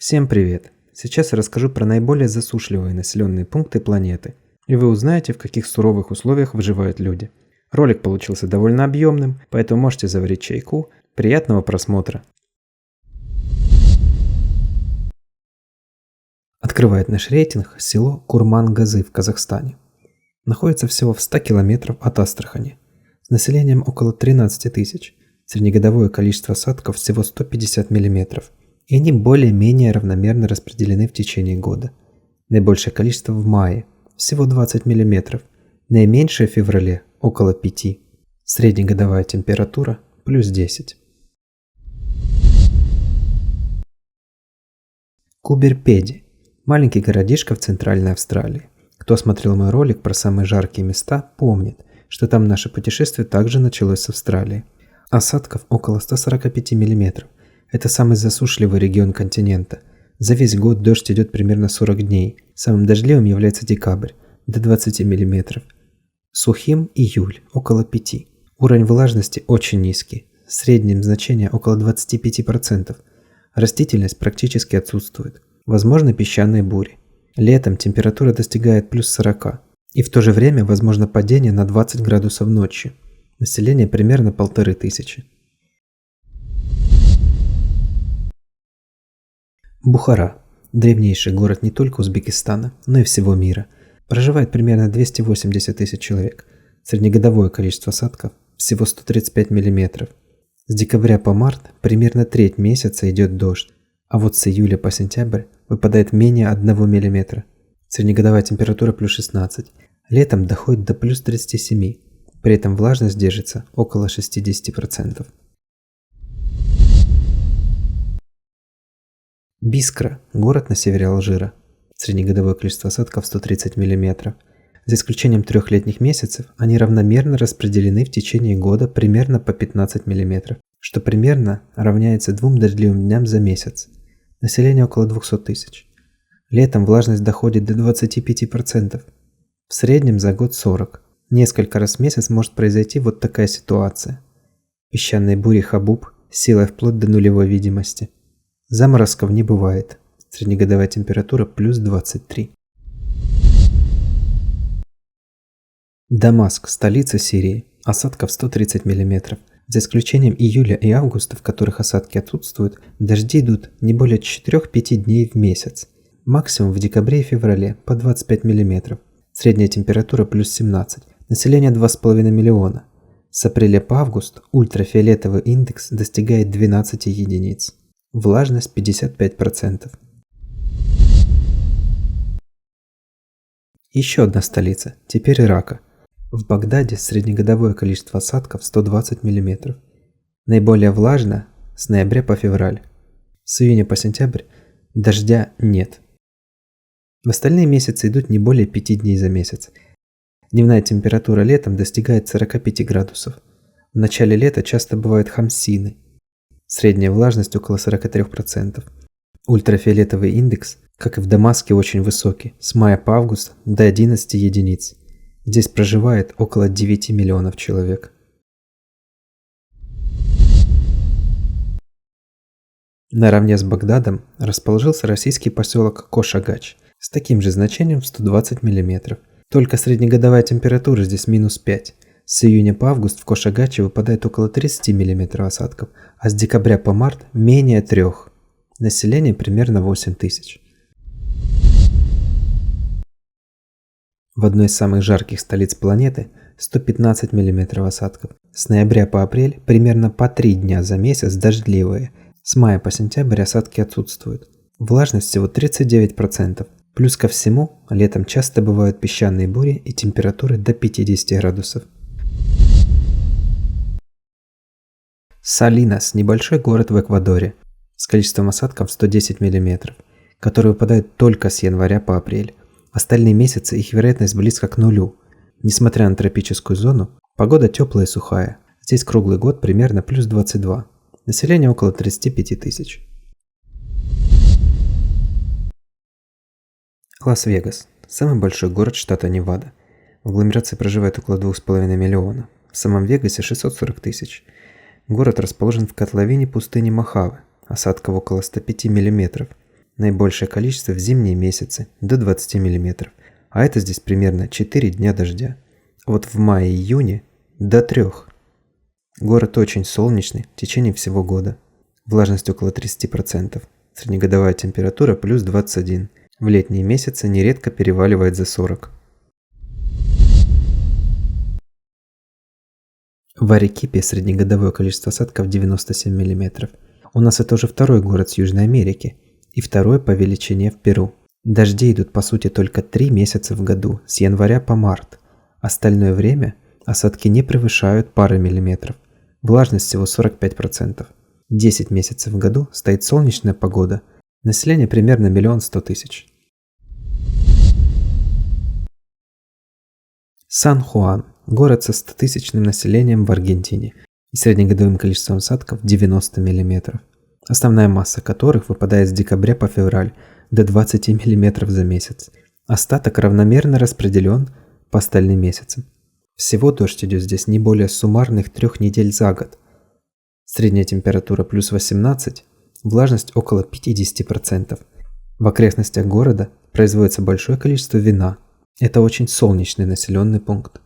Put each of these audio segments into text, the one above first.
Всем привет! Сейчас я расскажу про наиболее засушливые населенные пункты планеты, и вы узнаете, в каких суровых условиях выживают люди. Ролик получился довольно объемным, поэтому можете заварить чайку. Приятного просмотра! Открывает наш рейтинг село Курман-Газы в Казахстане. Находится всего в 100 километров от Астрахани. С населением около 13 тысяч. Среднегодовое количество осадков всего 150 мм. И они более-менее равномерно распределены в течение года. Наибольшее количество в мае – всего 20 мм. Наименьшее в феврале – около 5. Среднегодовая температура – плюс 10. Куберпеди – маленький городишко в Центральной Австралии. Кто смотрел мой ролик про самые жаркие места, помнит, что там наше путешествие также началось с Австралии. Осадков около 145 мм. Это самый засушливый регион континента. За весь год дождь идет примерно 40 дней. Самым дождливым является декабрь – до 20 мм. Сухим – июль – около 5. Уровень влажности очень низкий. Среднее значение около 25%. Растительность практически отсутствует. Возможны песчаные бури. Летом температура достигает плюс 40. И в то же время возможно падение на 20 градусов ночью. Население примерно 1500. Бухара – древнейший город не только Узбекистана, но и всего мира. Проживает примерно 280 тысяч человек. Среднегодовое количество осадков – всего 135 мм. С декабря по март примерно треть месяца идет дождь, а вот с июля по сентябрь выпадает менее 1 мм. Среднегодовая температура плюс 16. Летом доходит до плюс 37. При этом влажность держится около 60%. Бискра – город на севере Алжира. Среднегодовое количество осадков 130 мм. За исключением 3 летних месяцев, они равномерно распределены в течение года примерно по 15 мм, что примерно равняется 2 дождливым дням за месяц. Население около 200 тысяч. Летом влажность доходит до 25%. В среднем за год 40. Несколько раз в месяц может произойти вот такая ситуация. Песчаные бури Хабуб силой вплоть до нулевой видимости. Заморозков не бывает. Среднегодовая температура плюс 23. Дамаск – столица Сирии. Осадков 130 мм. За исключением июля и августа, в которых осадки отсутствуют, дожди идут не более 4-5 дней в месяц. Максимум в декабре и феврале по 25 мм. Средняя температура плюс 17. Население 2,5 миллиона. С апреля по август ультрафиолетовый индекс достигает 12 единиц. Влажность 55%. Еще одна столица, теперь Ирака. В Багдаде среднегодовое количество осадков 120 мм. Наиболее влажно с ноября по февраль. С июня по сентябрь дождя нет. В остальные месяцы идут не более 5 дней за месяц. Дневная температура летом достигает 45 градусов. В начале лета часто бывают хамсины. Средняя влажность около 43%. Ультрафиолетовый индекс, как и в Дамаске, очень высокий, с мая по август до 11 единиц. Здесь проживает около 9 миллионов человек. Наравне с Багдадом расположился российский поселок Кошагач с таким же значением в 120 мм. Только среднегодовая температура здесь минус 5. С июня по август в Кошагаче выпадает около 30 мм осадков, а с декабря по март менее 3. Население примерно 8 тысяч. В одной из самых жарких столиц планеты 115 мм осадков. С ноября по апрель примерно по 3 дня за месяц дождливые. С мая по сентябрь осадки отсутствуют. Влажность всего 39%. Плюс ко всему, летом часто бывают песчаные бури и температуры до 50 градусов. Салинас – небольшой город в Эквадоре с количеством осадков 110 мм, которые выпадают только с января по апрель. В остальные месяцы их вероятность близка к нулю. Несмотря на тропическую зону, погода теплая и сухая. Здесь круглый год примерно плюс 22. Население около 35 тысяч. Лас-Вегас – самый большой город штата Невада. В агломерации проживает около 2,5 миллиона. В самом Вегасе 640 тысяч. Город расположен в котловине пустыни Мохаве, осадков около 105 мм. Наибольшее количество в зимние месяцы – до 20 мм, а это здесь примерно 4 дня дождя. Вот в мае-июне – до 3. Город очень солнечный в течение всего года. Влажность около 30%. Среднегодовая температура плюс 21. В летние месяцы нередко переваливает за 40. В Арекипе среднегодовое количество осадков 97 мм. У нас это уже второй город с Южной Америки и второй по величине в Перу. Дожди идут по сути только 3 месяца в году, с января по март. Остальное время осадки не превышают пары миллиметров. Влажность всего 45%. 10 месяцев в году стоит солнечная погода. Население примерно 1 100 000. Сан-Хуан – город со 100-тысячным населением в Аргентине и среднегодовым количеством осадков 90 мм, основная масса которых выпадает с декабря по февраль до 20 мм за месяц. Остаток равномерно распределен по остальным месяцам. Всего дождь идет здесь не более суммарных 3 недель за год. Средняя температура плюс 18, влажность около 50%. В окрестностях города производится большое количество вина. Это очень солнечный населенный пункт.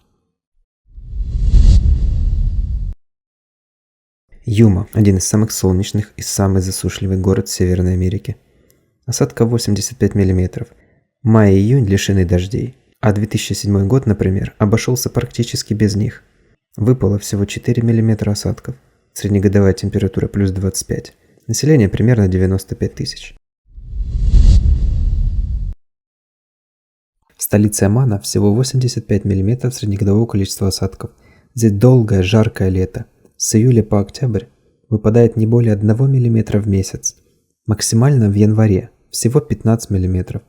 Юма – один из самых солнечных и самый засушливый город в Северной Америке. Осадка 85 мм. Май и июнь лишены дождей, а 2007 год, например, обошелся практически без них. Выпало всего 4 мм осадков. Среднегодовая температура плюс 25. Население примерно 95 000. В столице Омана всего 85 мм среднегодового количества осадков. Здесь долгое жаркое лето. С июля по октябрь выпадает не более 1 мм в месяц. Максимально в январе всего 15 мм.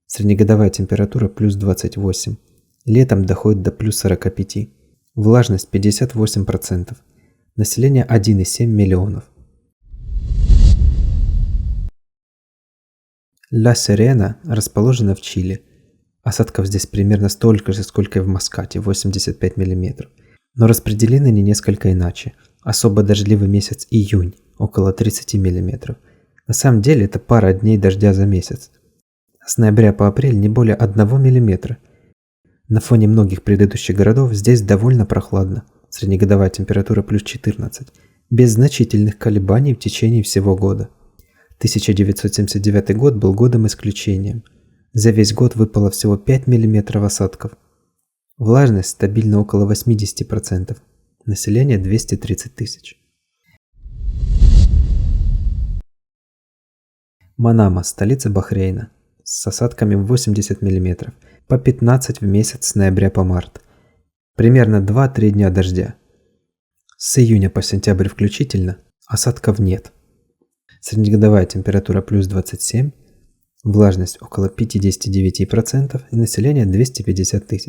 Среднегодовая температура плюс 28. Летом доходит до плюс 45. Влажность 58%. Население 1,7 миллионов. Ла-Серена расположена в Чили. Осадков здесь примерно столько же, сколько и в Маскате, 85 мм. Но распределены они несколько иначе. Особо дождливый месяц июнь, около 30 мм. На самом деле это пара дней дождя за месяц. С ноября по апрель не более 1 мм. На фоне многих предыдущих городов здесь довольно прохладно. Среднегодовая температура плюс 14. Без значительных колебаний в течение всего года. 1979 год был годом исключением. За весь год выпало всего 5 мм осадков. Влажность стабильно около 80%. Население 230 000. Манама – столица Бахрейна. С осадками в 80 мм. По 15 в месяц с ноября по март. Примерно 2-3 дня дождя. С июня по сентябрь включительно осадков нет. Среднегодовая температура плюс 27. Влажность около 59% и население 250 000.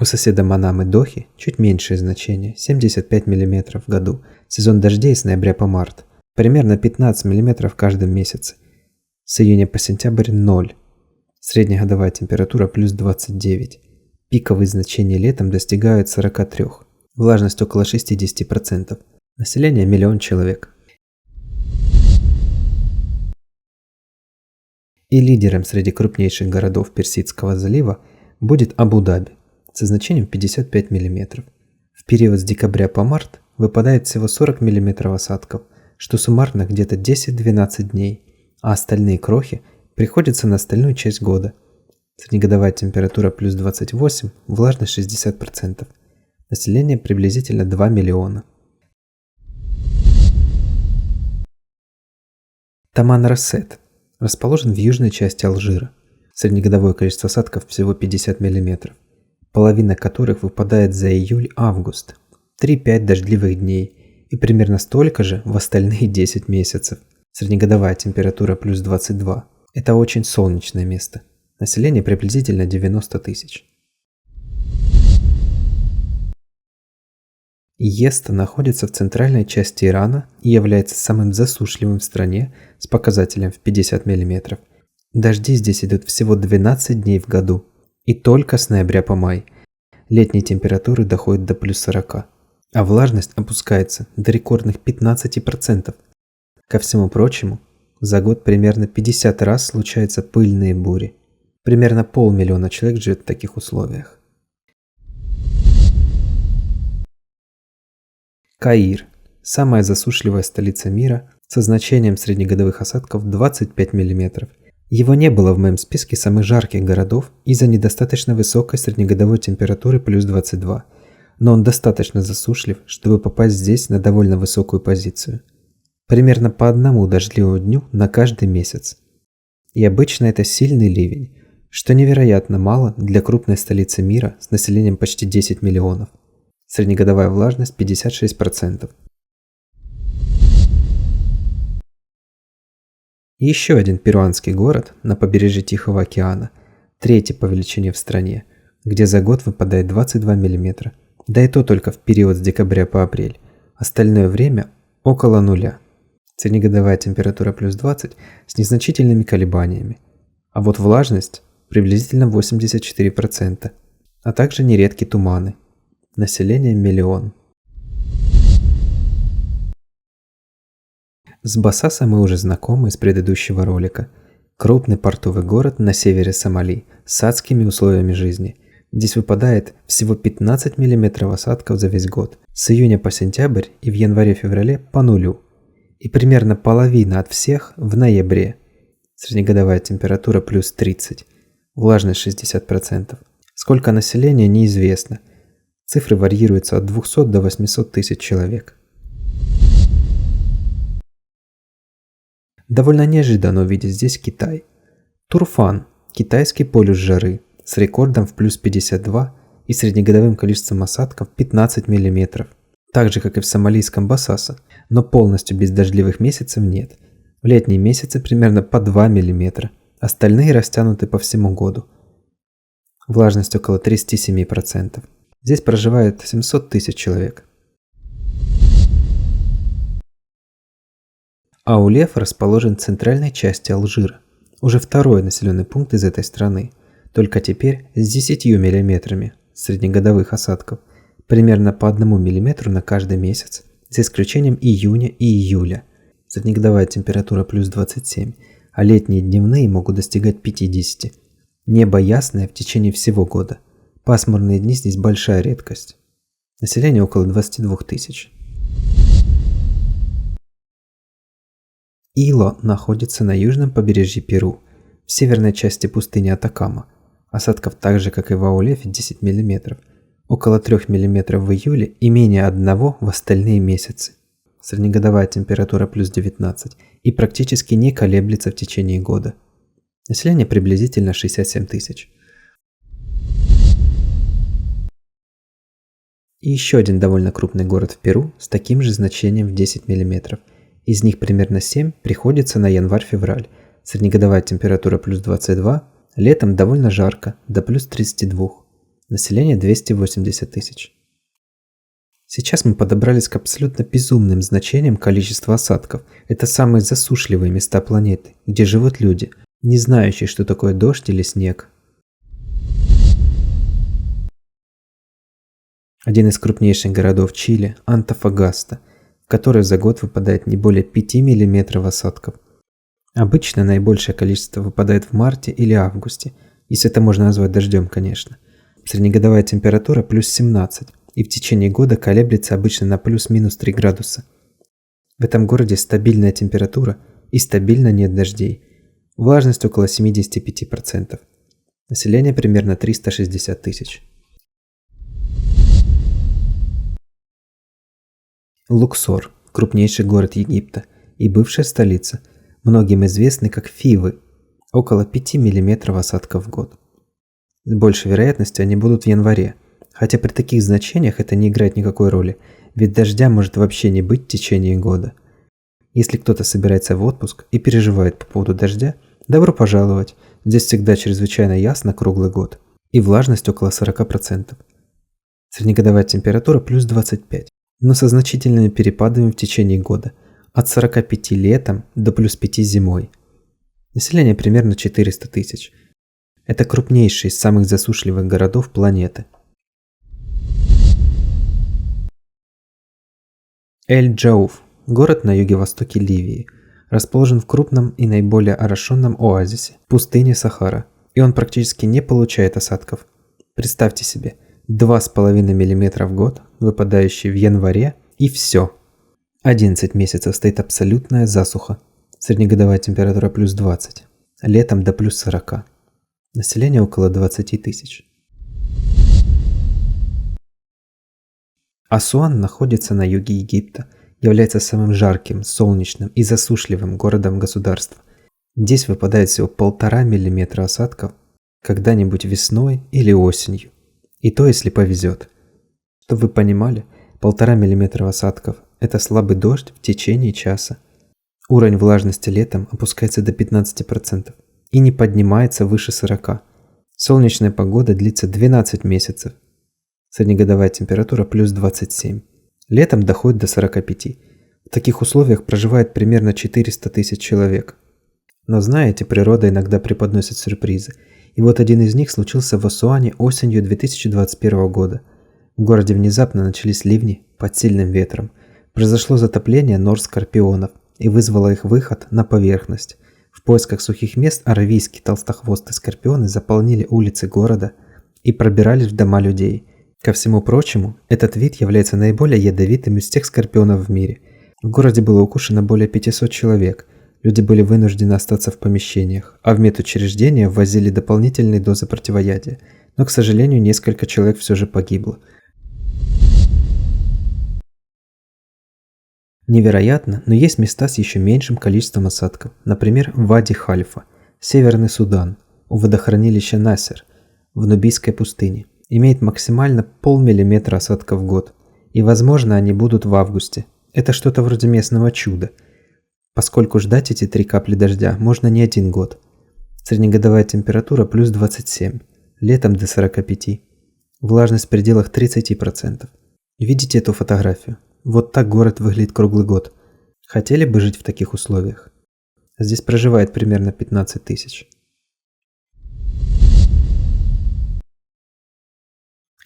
У соседа Манамы Дохи чуть меньшее значение – 75 мм в году. Сезон дождей с ноября по март. Примерно 15 мм в каждом месяце. С июня по сентябрь – 0. Средняя годовая температура плюс 29. Пиковые значения летом достигают 43. Влажность около 60%. Население 1 миллион человек. И лидером среди крупнейших городов Персидского залива будет Абу-Даби со значением 55 мм. В период с декабря по март выпадает всего 40 мм осадков, что суммарно где-то 10-12 дней, а остальные крохи приходятся на остальную часть года. Среднегодовая температура плюс 28, влажность 60%. Население приблизительно 2 миллиона. Таман-Рассет расположен в южной части Алжира. Среднегодовое количество осадков всего 50 мм, половина которых выпадает за июль-август, 3-5 дождливых дней и примерно столько же в остальные 10 месяцев. Среднегодовая температура плюс 22. Это очень солнечное место. Население приблизительно 90 000. Иеста находится в центральной части Ирана и является самым засушливым в стране с показателем в 50 мм. Дожди здесь идут всего 12 дней в году и только с ноября по май. Летние температуры доходят до плюс 40. а влажность опускается до рекордных 15%. Ко всему прочему, за год примерно 50 раз случаются пыльные бури. Примерно 500 000 человек живет в таких условиях. Каир – самая засушливая столица мира со значением среднегодовых осадков 25 мм. Его не было в моем списке самых жарких городов из-за недостаточно высокой среднегодовой температуры плюс 22, но он достаточно засушлив, чтобы попасть здесь на довольно высокую позицию. Примерно по одному дождливому дню на каждый месяц. И обычно это сильный ливень, что невероятно мало для крупной столицы мира с населением почти 10 миллионов. Среднегодовая влажность 56%. И еще один перуанский город на побережье Тихого океана, третий по величине в стране, где за год выпадает 22 мм, да и то только в период с декабря по апрель, остальное время около нуля. Среднегодовая температура плюс 20 с незначительными колебаниями, а вот влажность приблизительно 84%, а также нередки туманы. Население 1 миллион. С Босаса мы уже знакомы из предыдущего ролика. Крупный портовый город на севере Сомали с адскими условиями жизни. Здесь выпадает всего 15 мм осадков за весь год, с июня по сентябрь и в январе-феврале по нулю. И примерно половина от всех в ноябре. Среднегодовая температура плюс 30, влажность 60%. Сколько населения неизвестно. Цифры варьируются от 200 до 800 тысяч человек. Довольно неожиданно увидеть здесь Китай. Турфан – китайский полюс жары с рекордом в плюс 52 и среднегодовым количеством осадков 15 мм. Так же, как и в сомалийском Босаса, но полностью без дождливых месяцев нет. В летние месяцы примерно по 2 мм, остальные растянуты по всему году. Влажность около 37%. Здесь проживает 700 тысяч человек. Аулеф расположен в центральной части Алжира, уже второй населенный пункт из этой страны, только теперь с 10 мм среднегодовых осадков, примерно по 1 мм на каждый месяц, за исключением июня и июля. Среднегодовая температура плюс 27, а летние дневные могут достигать 50. Небо ясное в течение всего года. Пасмурные дни здесь большая редкость. Население около 22 тысяч. Ило находится на южном побережье Перу, в северной части пустыни Атакама. Осадков так же, как и в Аулефе, 10 мм, около 3 мм в июле и менее 1 в остальные месяцы. Среднегодовая температура плюс 19 и практически не колеблется в течение года. Население приблизительно 67 тысяч. И еще один довольно крупный город в Перу с таким же значением в 10 мм. Из них примерно 7 приходится на январь-февраль. Среднегодовая температура плюс 22, летом довольно жарко, до плюс 32. Население 280 тысяч. Сейчас мы подобрались к абсолютно безумным значениям количества осадков. Это самые засушливые места планеты, где живут люди, не знающие, что такое дождь или снег. Один из крупнейших городов Чили – Антофагаста, в которой за год выпадает не более 5 мм осадков. Обычно наибольшее количество выпадает в марте или августе, если это можно назвать дождем, конечно. Среднегодовая температура плюс 17, и в течение года колеблется обычно на плюс-минус 3 градуса. В этом городе стабильная температура и стабильно нет дождей. Влажность около 75%. Население примерно 360 тысяч. Луксор – крупнейший город Египта и бывшая столица, многим известный как Фивы, около 5 мм осадков в год. С большей вероятностью они будут в январе, хотя при таких значениях это не играет никакой роли, ведь дождя может вообще не быть в течение года. Если кто-то собирается в отпуск и переживает по поводу дождя, добро пожаловать, здесь всегда чрезвычайно ясно круглый год, и влажность около 40%. Среднегодовая температура плюс 25. Но со значительными перепадами в течение года, от 45 летом до плюс 5 зимой. Население примерно 400 тысяч. Это крупнейший из самых засушливых городов планеты. Эль-Джауф – город на юге-востоке Ливии, расположен в крупном и наиболее орошенном оазисе – пустыне Сахара, и он практически не получает осадков. Представьте себе, 2,5 мм в год, выпадающие в январе, и все. 11 месяцев стоит абсолютная засуха, среднегодовая температура плюс 20, летом до плюс 40. Население около 20 тысяч. Асуан находится на юге Египта, является самым жарким, солнечным и засушливым городом государства. Здесь выпадает всего 1,5 мм осадков когда-нибудь весной или осенью. И то, если повезет. Чтобы вы понимали, 1,5 мм осадков – это слабый дождь в течение часа. Уровень влажности летом опускается до 15% и не поднимается выше 40%. Солнечная погода длится 12 месяцев. Среднегодовая температура плюс 27. Летом доходит до 45. В таких условиях проживает примерно 400 тысяч человек. Но знаете, природа иногда преподносит сюрпризы. И вот один из них случился в Асуане осенью 2021 года. В городе внезапно начались ливни под сильным ветром. Произошло затопление нор скорпионов и вызвало их выход на поверхность. В поисках сухих мест аравийские толстохвостые скорпионы заполнили улицы города и пробирались в дома людей. Ко всему прочему, этот вид является наиболее ядовитым из всех скорпионов в мире. В городе было укушено более 500 человек. Люди были вынуждены остаться в помещениях, а в медучреждения ввозили дополнительные дозы противоядия. Но, к сожалению, несколько человек все же погибло. Невероятно, но есть места с еще меньшим количеством осадков. Например, Вади-Хальфа, Северный Судан, у водохранилища Насер, в Нубийской пустыне. Имеет максимально 0,5 мм осадков в год. И возможно они будут в августе. Это что-то вроде местного чуда. Поскольку ждать эти 3 капли дождя можно не 1 год. Среднегодовая температура плюс 27, летом до 45. Влажность в пределах 30%. Видите эту фотографию? Вот так город выглядит круглый год. Хотели бы жить в таких условиях? Здесь проживает примерно 15 тысяч.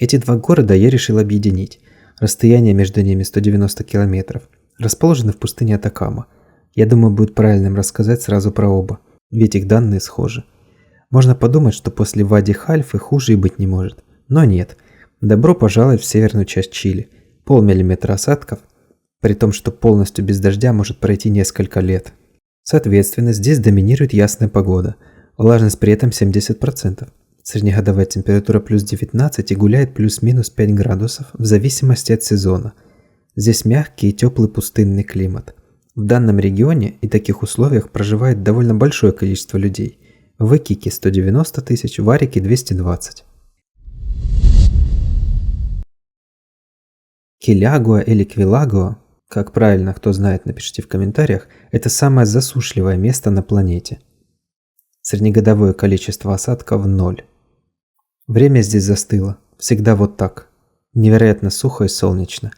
Эти два города я решил объединить. Расстояние между ними 190 километров. Расположены в пустыне Атакама. Я думаю, будет правильным рассказать сразу про оба, ведь их данные схожи. Можно подумать, что после Вади-Хальфы хуже и быть не может. Но нет. Добро пожаловать в северную часть Чили. 0,5 мм осадков, при том, что полностью без дождя может пройти несколько лет. Соответственно, здесь доминирует ясная погода. Влажность при этом 70%. Среднегодовая температура плюс 19 и гуляет плюс-минус 5 градусов в зависимости от сезона. Здесь мягкий и теплый пустынный климат. В данном регионе и таких условиях проживает довольно большое количество людей. В Икике 190 тысяч, в Арике 220. Килагуа или Квилагуа, как правильно, кто знает, напишите в комментариях, это самое засушливое место на планете. Среднегодовое количество осадков 0. Время здесь застыло, всегда вот так. Невероятно сухо и солнечно.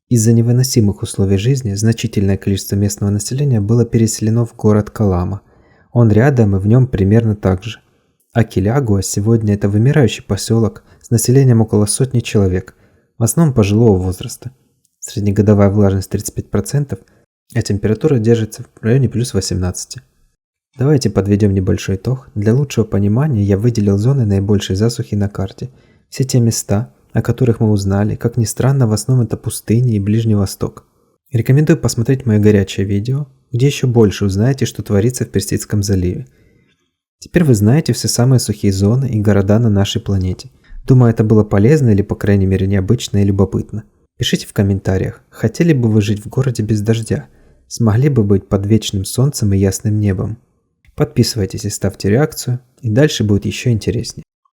Из-за невыносимых условий жизни значительное количество местного населения было переселено в город Калама. Он рядом и в нем примерно так же. А Килагуа сегодня это вымирающий поселок с населением около 100 человек, в основном пожилого возраста. Среднегодовая влажность 35%, а температура держится в районе плюс 18. Давайте подведем небольшой итог. Для лучшего понимания я выделил зоны наибольшей засухи на карте. Все те места, о которых мы узнали, как ни странно, в основном это пустыни и Ближний Восток. Рекомендую посмотреть мое горячее видео, где еще больше узнаете, что творится в Персидском заливе. Теперь вы знаете все самые сухие зоны и города на нашей планете. Думаю, это было полезно или, по крайней мере, необычно и любопытно. Пишите в комментариях, хотели бы вы жить в городе без дождя, смогли бы быть под вечным солнцем и ясным небом. Подписывайтесь и ставьте реакцию, и дальше будет еще интереснее.